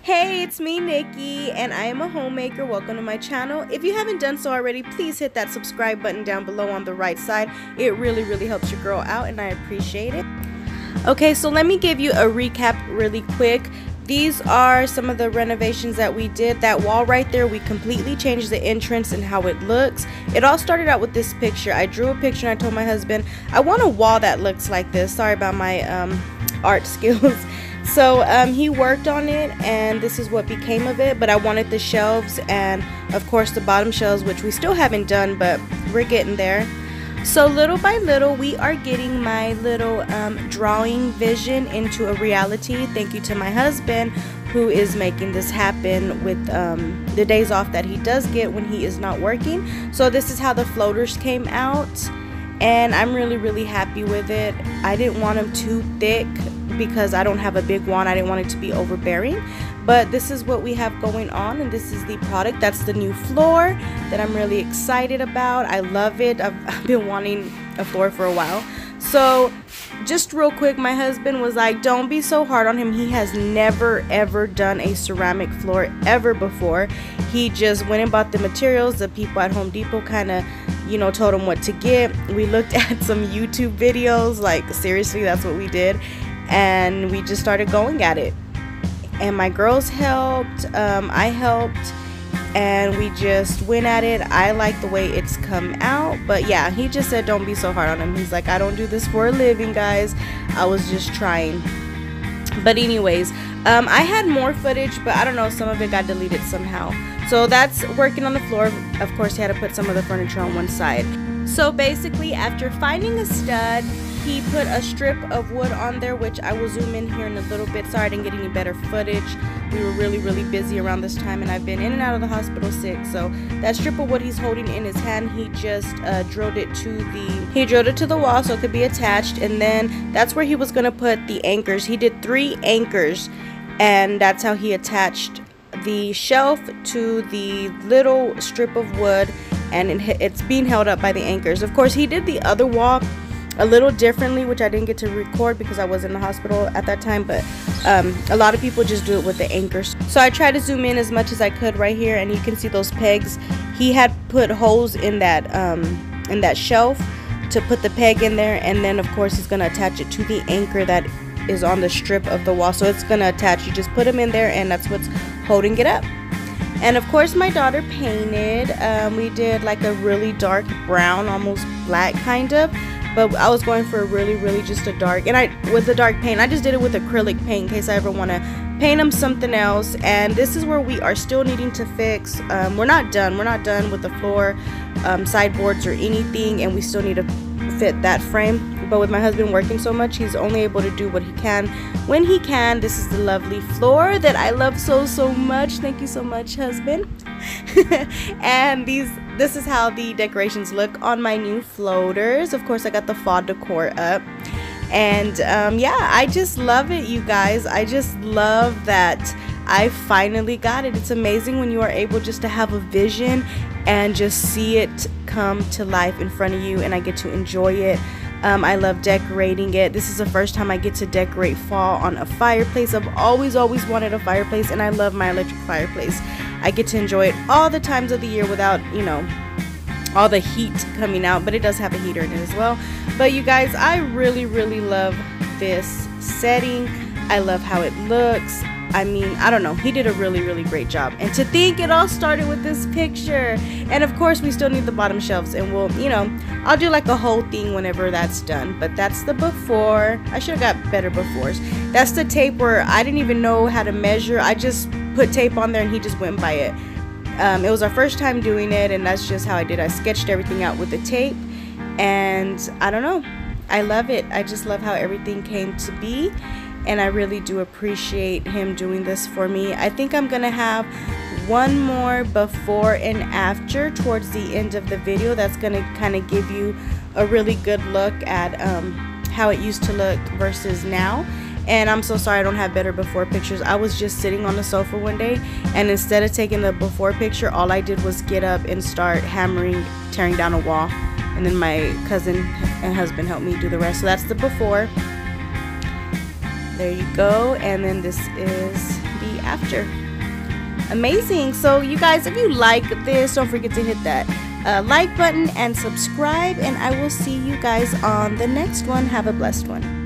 Hey, it's me, Nikki, and I am a homemaker. Welcome to my channel. If you haven't done so already, please hit that subscribe button down below on the right side. It really helps your girl out, and I appreciate it. Okay, so let me give you a recap really quick. These are some of the renovations that we did. That wall right there, we completely changed the entrance and how it looks. It all started out with this picture. I drew a picture and I told my husband, I want a wall that looks like this. Sorry about my art skills. So he worked on it, and this is what became of it. But I wanted the shelves and of course the bottom shelves, which we still haven't done, but we're getting there. So little by little, we are getting my little drawing vision into a reality. Thank you to my husband, who is making this happen with the days off that he does get when he is not working. So this is how the floaters came out, and I'm really happy with it. I didn't want them too thick because I don't have a big wand. I didn't want it to be overbearing, but this is what we have going on, and this is the product. That's the new floor that I'm really excited about. I love it. I've been wanting a floor for a while. So just real quick, my husband was like, don't be so hard on him. He has never ever done a ceramic floor ever before. He just went and bought the materials. The people at Home Depot kind of, told him what to get. We looked at some YouTube videos, like seriously, that's what we did. And we just started going at it, and my girls helped, I helped, and we just went at it. I like the way it's come out, but yeah, he just said don't be so hard on him. He's like, I don't do this for a living, guys. I was just trying. But anyways, I had more footage, but I don't know, some of it got deleted somehow. So that's working on the floor. Of course, he had to put some of the furniture on one side. So basically, after finding a stud, he put a strip of wood on there, which I will zoom in here in a little bit. Sorry I didn't get any better footage. We were really busy around this time, and I've been in and out of the hospital sick. So that strip of wood he's holding in his hand, he just drilled it to the wall so it could be attached, and then that's where he was gonna put the anchors. He did 3 anchors, and that's how he attached the shelf to the little strip of wood, and it's being held up by the anchors. Of course, he did the other wall a little differently, which I didn't get to record because I was in the hospital at that time, but a lot of people just do it with the anchors. So I tried to zoom in as much as I could right here, and you can see those pegs. He had put holes in that shelf to put the peg in there, and then of course he's gonna attach it to the anchor that is on the strip of the wall. So it's gonna attach, you just put them in there, and that's what's holding it up. And of course my daughter painted. We did like a really dark brown, almost black kind of, but I was going for really just a dark, and with the dark paint, I just did it with acrylic paint in case I ever want to paint them something else. And this is where we are still needing to fix. We're not done with the floor, sideboards or anything, and we still need to fit that frame. But with my husband working so much, he's only able to do what he can when he can. This is the lovely floor that I love so much. Thank you so much, husband. And this is how the decorations look on my new floaters. Of course, I got the fall decor up, and yeah, I just love it, you guys. I just love that I finally got it. It's amazing when you are able just to have a vision and just see it come to life in front of you, and I get to enjoy it. I love decorating it. This is the first time I get to decorate fall on a fireplace. I've always wanted a fireplace, and I love my electric fireplace. I get to enjoy it all the times of the year without, all the heat coming out, but it does have a heater in it as well. But you guys, I really love this setting. I love how it looks. I mean, I don't know, he did a really great job. And to think it all started with this picture. And of course we still need the bottom shelves, and we'll, I'll do like a whole thing whenever that's done. But that's the before. I should have got better befores. That's the tape where I didn't even know how to measure. I just put tape on there and he just went by it. It was our first time doing it, and that's just how I did. I sketched everything out with the tape, and I don't know, I love it. I just love how everything came to be, and I really do appreciate him doing this for me. I think I'm gonna have one more before and after towards the end of the video. That's gonna kind of give you a really good look at how it used to look versus now. And I'm so sorry I don't have better before pictures. I was just sitting on the sofa one day, and instead of taking the before picture, all I did was get up and start hammering, tearing down a wall. And then my cousin and husband helped me do the rest. So that's the before. There you go. And then this is the after. Amazing. So you guys, if you like this, don't forget to hit that like button and subscribe, and I will see you guys on the next one. Have a blessed one.